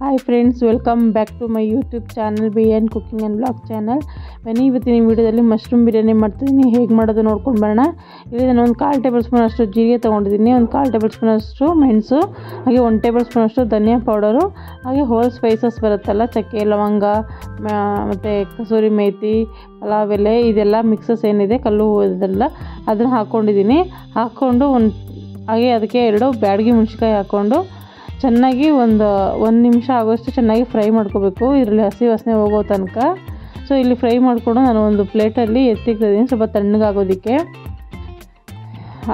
Hi friends, welcome back to my YouTube channel BN cooking and blog channel. ಬನ್ನಿ ಇವತ್ತಿನ ವಿಡಿಯೋದಲ್ಲಿ mushroom biryani ಮಾಡ್ತಿದ್ದೀನಿ. ಹೇಗೆ ಮಾಡೋದು ನೋಡ್ಕೊಂಡು ಬರೋಣ. ಇಲ್ಲಿ ನಾನು ಒಂದು 1/4 ಟೇಬಲ್ ಸ್ಪೂನ್ ಅಷ್ಟು ಜೀರಿಗೆ ತೊಗೊಂಡಿದ್ದೀನಿ, ಒಂದು 1/4 ಟೇಬಲ್ ಸ್ಪೂನ್ ಅಷ್ಟು ಮೆಣಸು, ಹಾಗೆ 1 ಟೇಬಲ್ ಸ್ಪೂನ್ ಅಷ್ಟು ಧನಿಯಾ ಪೌಡರು, ಹಾಗೆ ಹೋಲ್ ಸ್ಪೈಸಸ್ ಬರುತ್ತಲ್ಲ, ಚಕ್ಕೆ ಲವಂಗ ಮತ್ತು ಕಸೂರಿ ಮೇಥಿ, ಪಲಾವ್ ಎಲೆ, ಇದೆಲ್ಲ ಮಿಕ್ಸಸ್ ಏನಿದೆ ಕಲ್ಲು ಇದೆಲ್ಲ ಅದನ್ನು ಹಾಕ್ಕೊಂಡಿದ್ದೀನಿ. ಹಾಕ್ಕೊಂಡು ಹಾಗೆ ಅದಕ್ಕೆ 2 ಬ್ಯಾಡಗಿ ಮೆಣಸಿನ್ಕಾಯಿ ಹಾಕ್ಕೊಂಡು ಚೆನ್ನಾಗಿ ಒಂದು ನಿಮಿಷ ಆಗೋಷ್ಟು ಚೆನ್ನಾಗಿ ಫ್ರೈ ಮಾಡ್ಕೋಬೇಕು, ಇದರಲ್ಲಿ ಹಸಿ ವಾಸನೆ ಹೋಗೋ ತನಕ. ಸೊ ಇಲ್ಲಿ ಫ್ರೈ ಮಾಡಿಕೊಂಡು ನಾನು ಒಂದು ಪ್ಲೇಟಲ್ಲಿ ಎತ್ತಿಕ್ತಿದ್ದೀನಿ ಸ್ವಲ್ಪ ತಣ್ಣಗಾಗೋದಕ್ಕೆ.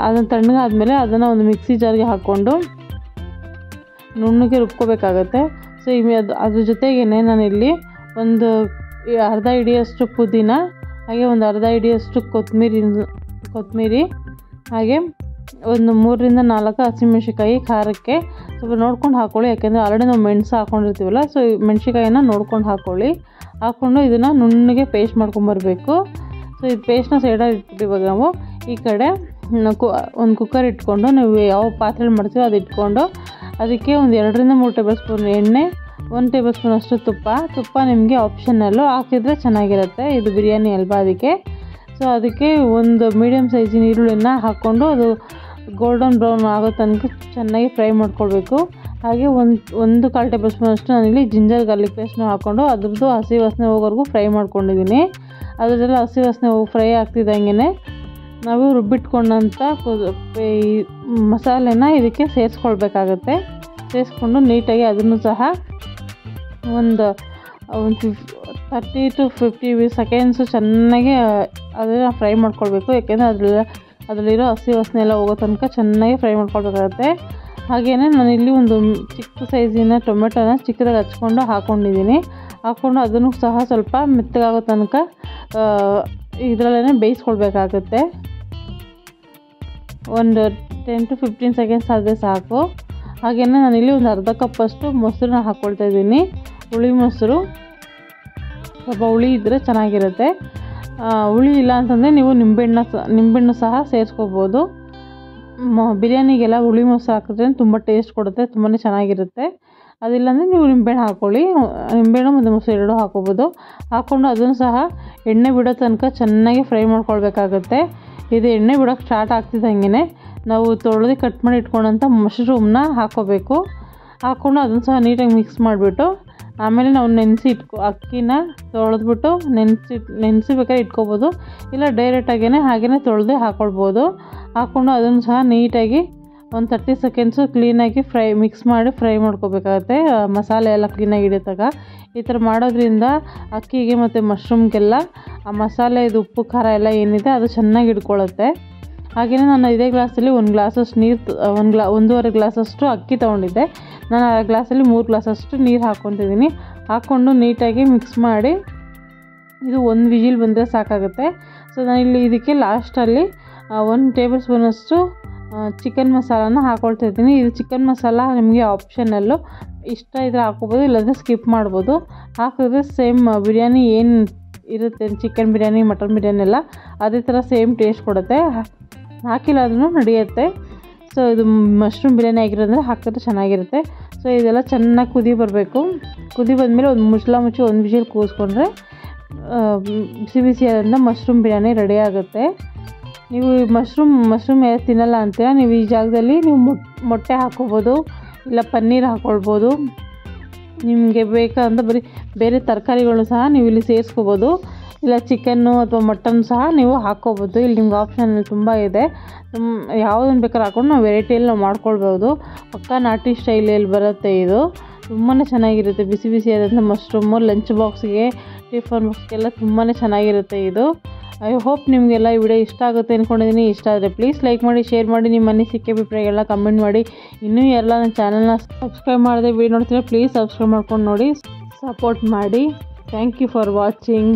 ಅದನ್ನು ತಣ್ಣಗಾದ್ಮೇಲೆ ಅದನ್ನು ಒಂದು ಮಿಕ್ಸಿ ಜಾರ್ಗೆ ಹಾಕ್ಕೊಂಡು ನುಣ್ಣಗೆ ರುಬ್ಕೋಬೇಕಾಗತ್ತೆ. ಸೊ ಅದ್ರ ಜೊತೆಗೇ ನಾನಿಲ್ಲಿ ಒಂದು ಅರ್ಧ ಹಿಡಿಯಷ್ಟು ಪುದೀನ, ಹಾಗೆ ಒಂದು ಅರ್ಧ ಹಿಡಿಯಷ್ಟು ಕೊತ್ತಂಬರಿ, ಹಾಗೆ ಒಂದು 3ರಿಂದ 4 ಹಸಿಮೆಣ್ಸಿಕಾಯಿ ಖಾರಕ್ಕೆ ಸ್ವಲ್ಪ ನೋಡ್ಕೊಂಡು ಹಾಕ್ಕೊಳ್ಳಿ, ಯಾಕೆಂದರೆ ಆಲ್ರೆಡಿ ನಾವು ಮೆಣಸು ಹಾಕ್ಕೊಂಡಿರ್ತೀವಲ್ಲ. ಸೊ ಮೆಣ್ಸಿಕಾಯಿನ ನೋಡ್ಕೊಂಡು ಹಾಕ್ಕೊಂಡು ಇದನ್ನು ನುಣ್ಣಗೆ ಪೇಸ್ಟ್ ಮಾಡ್ಕೊಂಬರ್ಬೇಕು. ಸೊ ಇದು ಪೇಸ್ಟ್ನ ಸೈಡಲ್ಲಿ ಇಟ್ಬಿಟ್ಟು ಇವಾಗ ನಾವು ಈ ಕಡೆ ಒಂದು ಕುಕ್ಕರ್ ಇಟ್ಕೊಂಡು, ನಾವು ಯಾವ ಪಾತ್ರೆಯಲ್ಲಿ ಮಾಡ್ತೀವೋ ಅದು ಇಟ್ಕೊಂಡು ಅದಕ್ಕೆ ಒಂದು 2ರಿಂದ 3 ಟೇಬಲ್ ಸ್ಪೂನ್ ಎಣ್ಣೆ, 1 ಟೇಬಲ್ ಸ್ಪೂನ್ ಅಷ್ಟು ತುಪ್ಪ ನಿಮಗೆ ಆಪ್ಷನಲ್ಲು, ಹಾಕಿದರೆ ಚೆನ್ನಾಗಿರುತ್ತೆ, ಇದು ಬಿರಿಯಾನಿ ಅಲ್ವಾ ಅದಕ್ಕೆ. ಸೊ ಅದಕ್ಕೆ ಒಂದು ಮೀಡಿಯಮ್ ಸೈಜಿನ ಈರುಳ್ಳಿನ ಹಾಕ್ಕೊಂಡು ಅದು ಗೋಲ್ಡನ್ ಬ್ರೌನ್ ಆಗೋ ತನಕ ಚೆನ್ನಾಗಿ ಫ್ರೈ ಮಾಡ್ಕೊಳ್ಬೇಕು. ಹಾಗೆ 1/4 ಟೇಬಲ್ ಸ್ಪೂನ್ ಅಷ್ಟು ನಾನಿಲ್ಲಿ ಜಿಂಜರ್ ಗಾರ್ಲಿಕ್ ಪೇಸ್ಟ್ನ ಹಾಕ್ಕೊಂಡು ಅದ್ರದ್ದು ಹಸಿ ವಾಸನೆ ಹೋಗೋವರೆಗೂ ಫ್ರೈ ಮಾಡ್ಕೊಂಡಿದ್ದೀನಿ. ಅದರದ್ದೆಲ್ಲ ಹಸಿ ವಾಸನೆ ಫ್ರೈ ಆಗ್ತಿದ್ದಂಗೆ ನಾವು ರುಬ್ಬಿಟ್ಕೊಂಡಂಥ ಮಸಾಲೆನ ಇದಕ್ಕೆ ಸೇರಿಸ್ಕೊಳ್ಬೇಕಾಗತ್ತೆ. ಸೇರಿಸ್ಕೊಂಡು ನೀಟಾಗಿ ಅದನ್ನು ಸಹ ಒಂದು 30 to 50 ಸೆಕೆಂಡ್ಸು ಚೆನ್ನಾಗಿ ಅದನ್ನು ಫ್ರೈ ಮಾಡ್ಕೊಳ್ಬೇಕು, ಯಾಕೆಂದರೆ ಅದರಲ್ಲಿರೋ ಹಸಿ ವಾಸನೆ ಎಲ್ಲ ಹೋಗೋ ತನಕ ಚೆನ್ನಾಗಿ ಫ್ರೈ ಮಾಡ್ಕೊಳ್ಬೇಕಾಗತ್ತೆ. ಹಾಗೆಯೇ ನಾನಿಲ್ಲಿ ಒಂದು ಚಿಕ್ಕ ಸೈಜಿನ ಟೊಮೆಟೊನ ಚಿಕ್ಕದಾಗಿ ಹಚ್ಕೊಂಡು ಹಾಕ್ಕೊಂಡು ಅದನ್ನು ಸಹ ಸ್ವಲ್ಪ ಮೆತ್ತಗಾಗೋ ತನಕ ಇದರಲ್ಲೇ ಬೇಯಿಸ್ಕೊಳ್ಬೇಕಾಗತ್ತೆ. ಒಂದು 10 to 15 ಸೆಕೆಂಡ್ಸ್ ಆದರೆ ಸಾಕು. ಹಾಗೆಯೇ ನಾನಿಲ್ಲಿ ಒಂದು ಅರ್ಧ ಕಪ್ಪಷ್ಟು ಮೊಸರನ್ನ ಹಾಕ್ಕೊಳ್ತಾಯಿದ್ದೀನಿ, ಹುಳಿ ಮೊಸರು. ಸ್ವಲ್ಪ ಹುಳಿ ಇದ್ದರೆ ಚೆನ್ನಾಗಿರುತ್ತೆ. ಹುಳಿ ಇಲ್ಲ ಅಂತಂದರೆ ನೀವು ನಿಂಬೆಹಣ್ಣು ಸಹ ಸೇರಿಸ್ಕೋಬೋದು. ಬಿರಿಯಾನಿಗೆಲ್ಲ ಹುಳಿ ಮೊಸರು ಹಾಕಿದ್ರೆ ತುಂಬ ಟೇಸ್ಟ್ ಕೊಡುತ್ತೆ, ತುಂಬಾ ಚೆನ್ನಾಗಿರುತ್ತೆ. ಅದಿಲ್ಲಾಂದರೆ ನೀವು ನಿಂಬೆಹಣ್ಣು ಹಾಕ್ಕೊಳ್ಳಿ, ನಿಂಬೆಹಣ್ಣು ಮತ್ತು ಮೊಸರು 2 ಹಾಕ್ಕೋಬೋದು. ಹಾಕ್ಕೊಂಡು ಅದನ್ನು ಸಹ ಎಣ್ಣೆ ಬಿಡೋ ತನಕ ಚೆನ್ನಾಗಿ ಫ್ರೈ ಮಾಡ್ಕೊಳ್ಬೇಕಾಗತ್ತೆ. ಇದು ಎಣ್ಣೆ ಬಿಡೋಕ್ಕೆ ಸ್ಟಾರ್ಟ್ ಆಗ್ತಿದ್ದಂಗೆ ನಾವು ತೊಳೆದು ಕಟ್ ಮಾಡಿ ಇಟ್ಕೊಂಡಂಥ ಮಶ್ರೂಮ್ನ ಹಾಕ್ಕೋಬೇಕು. ಹಾಕ್ಕೊಂಡು ಅದನ್ನು ಸಹ ನೀಟಾಗಿ ಮಿಕ್ಸ್ ಮಾಡಿಬಿಟ್ಟು ಆಮೇಲೆ ನಾವು ಅಕ್ಕಿನ ತೊಳೆದ್ಬಿಟ್ಟು ನೆನೆಸಿ ಬೇಕಾದ್ರೆ ಇಟ್ಕೋಬೋದು, ಇಲ್ಲ ಡೈರೆಕ್ಟಾಗೇ ಹಾಗೇ ತೊಳೆದು ಹಾಕ್ಕೊಳ್ಬೋದು. ಹಾಕ್ಕೊಂಡು ಅದನ್ನು ಸಹ ನೀಟಾಗಿ ಒಂದು 30 ಸೆಕೆಂಡ್ಸು ಕ್ಲೀನಾಗಿ ಮಿಕ್ಸ್ ಮಾಡಿ ಫ್ರೈ ಮಾಡ್ಕೋಬೇಕಾಗತ್ತೆ, ಮಸಾಲೆ ಎಲ್ಲ ಕ್ಲೀನಾಗಿ ಹಿಡಿತಾಗ. ಈ ಥರ ಮಾಡೋದ್ರಿಂದ ಅಕ್ಕಿಗೆ ಮತ್ತು ಮಶ್ರೂಮ್ಗೆಲ್ಲ ಆ ಮಸಾಲೆದು ಉಪ್ಪು ಖಾರ ಎಲ್ಲ ಏನಿದೆ ಅದು ಚೆನ್ನಾಗಿ ಹಿಡ್ಕೊಳ್ಳುತ್ತೆ. ಹಾಗೆಯೇ ನಾನು ಇದೇ ಗ್ಲಾಸಲ್ಲಿ 1 ಗ್ಲಾಸಷ್ಟು ನೀರು, 1.5 ಗ್ಲಾಸಷ್ಟು ಅಕ್ಕಿ ತೊಗೊಂಡಿದ್ದೆ. ನಾನು ಆ ಗ್ಲಾಸಲ್ಲಿ 3 ಗ್ಲಾಸಷ್ಟು ನೀರು ಹಾಕ್ಕೊತಿದ್ದೀನಿ. ಹಾಕ್ಕೊಂಡು ನೀಟಾಗಿ ಮಿಕ್ಸ್ ಮಾಡಿ ಇದು 1 ವಿಜಿಲ್ ಬಂದರೆ ಸಾಕಾಗುತ್ತೆ. ಸೊ ನಾನಿಲ್ಲಿ ಇದಕ್ಕೆ ಲಾಸ್ಟಲ್ಲಿ 1 ಟೇಬಲ್ ಸ್ಪೂನಷ್ಟು ಚಿಕನ್ ಮಸಾಲಾನ ಹಾಕ್ಕೊಳ್ತಾಯಿದ್ದೀನಿ. ಇದು ಚಿಕನ್ ಮಸಾಲ ನಿಮಗೆ ಆಪ್ಷನಲ್ಲು, ಇಷ್ಟ ಇದ್ದರೆ ಹಾಕ್ಕೋಬೋದು, ಇಲ್ಲಾಂದರೆ ಸ್ಕಿಪ್ ಮಾಡ್ಬೋದು. ಹಾಕಿದ್ರೆ ಸೇಮ್ ಬಿರಿಯಾನಿ ಏನು ಇರುತ್ತೆ, ಚಿಕನ್ ಬಿರಿಯಾನಿ, ಮಟನ್ ಬಿರಿಯಾನಿ ಎಲ್ಲ ಅದೇ ಥರ ಸೇಮ್ ಟೇಸ್ಟ್ ಕೊಡುತ್ತೆ. ಹಾಕಿಲ್ಲ ಅದನ್ನು ನಡೆಯುತ್ತೆ. ಸೊ ಇದು ಮಶ್ರೂಮ್ ಬಿರಿಯಾನಿ ಆಗಿರೋದ್ರೆ ಹಾಕಿದ್ರೆ ಚೆನ್ನಾಗಿರುತ್ತೆ. ಸೊ ಇದೆಲ್ಲ ಚೆನ್ನಾಗಿ ಕುದಿ ಬರಬೇಕು. ಕುದಿ ಬಂದಮೇಲೆ ಒಂದು ಮುಚ್ಚಿ 1 ವಿಜಿಲ್ ಕೂಗಿಸ್ಕೊಂಡ್ರೆ ಬಿಸಿಯಾದಂಥ ಮಶ್ರೂಮ್ ಬಿರಿಯಾನಿ ರೆಡಿ ಆಗುತ್ತೆ. ನೀವು ಮಶ್ರೂಮ್ ಯಾರು ತಿನ್ನಲ್ಲ ಅಂತೀರ, ನೀವು ಈ ಜಾಗದಲ್ಲಿ ನೀವು ಮೊಟ್ಟೆ ಹಾಕ್ಕೋಬೋದು, ಇಲ್ಲ ಪನ್ನೀರ್ ಹಾಕ್ಕೊಳ್ಬೋದು. ನಿಮಗೆ ಬೇಕಾದಂಥ ಬೇರೆ ತರಕಾರಿಗಳು ಸಹ ನೀವು ಇಲ್ಲಿ ಸೇರಿಸ್ಕೋಬೋದು, ಇಲ್ಲ ಚಿಕನ್ನು ಅಥವಾ ಮಟನ್ ಸಹ ನೀವು ಹಾಕ್ಕೋಬೋದು. ಇಲ್ಲಿ ನಿಮ್ಗೆ ಆಪ್ಷನ್ ತುಂಬ ಇದೆ, ಯಾವುದನ್ನು ಬೇಕಾದ್ರೂ ಹಾಕ್ಕೊಂಡು ನಾವು ವೆರೈಟಿಯಲ್ಲಿ ನಾವು ಮಾಡ್ಕೊಳ್ಬೋದು. ಪಕ್ಕಾ ನಾಟಿ ಸ್ಟೈಲಲ್ಲಿ ಬರುತ್ತೆ ಇದು, ತುಂಬಾ ಚೆನ್ನಾಗಿರುತ್ತೆ. ಬಿಸಿಯಾದಂಥ ಮಶ್ರೂಮು ಲಂಚ್ ಬಾಕ್ಸ್ಗೆ, ಟಿಫನ್ ಬಾಕ್ಸ್ಗೆಲ್ಲ ತುಂಬಾ ಚೆನ್ನಾಗಿರುತ್ತೆ ಇದು. ಐ ಹೋಪ್ ನಿಮಗೆಲ್ಲ ಈ ವಿಡಿಯೋ ಇಷ್ಟ ಆಗುತ್ತೆ ಅಂದ್ಕೊಂಡಿದ್ದೀನಿ. ಇಷ್ಟ ಆದರೆ ಪ್ಲೀಸ್ ಲೈಕ್ ಮಾಡಿ, ಶೇರ್ ಮಾಡಿ, ನಿಮ್ಮ ಅನಿಸಿಕೆ ಅಭಿಪ್ರಾಯಗಳನ್ನ ಕಮೆಂಟ್ ಮಾಡಿ. ಇನ್ನೂ ಎಲ್ಲ ನನ್ನ ಚಾನಲ್ನ ಸಬ್ಸ್ಕ್ರೈಬ್ ಮಾಡಿದೆ ವಿಡಿಯೋ ನೋಡ್ತೀರಾ, ಪ್ಲೀಸ್ ಸಬ್ಸ್ಕ್ರೈಬ್ ಮಾಡ್ಕೊಂಡು ನೋಡಿ, ಸಪೋರ್ಟ್ ಮಾಡಿ. Thank you for watching.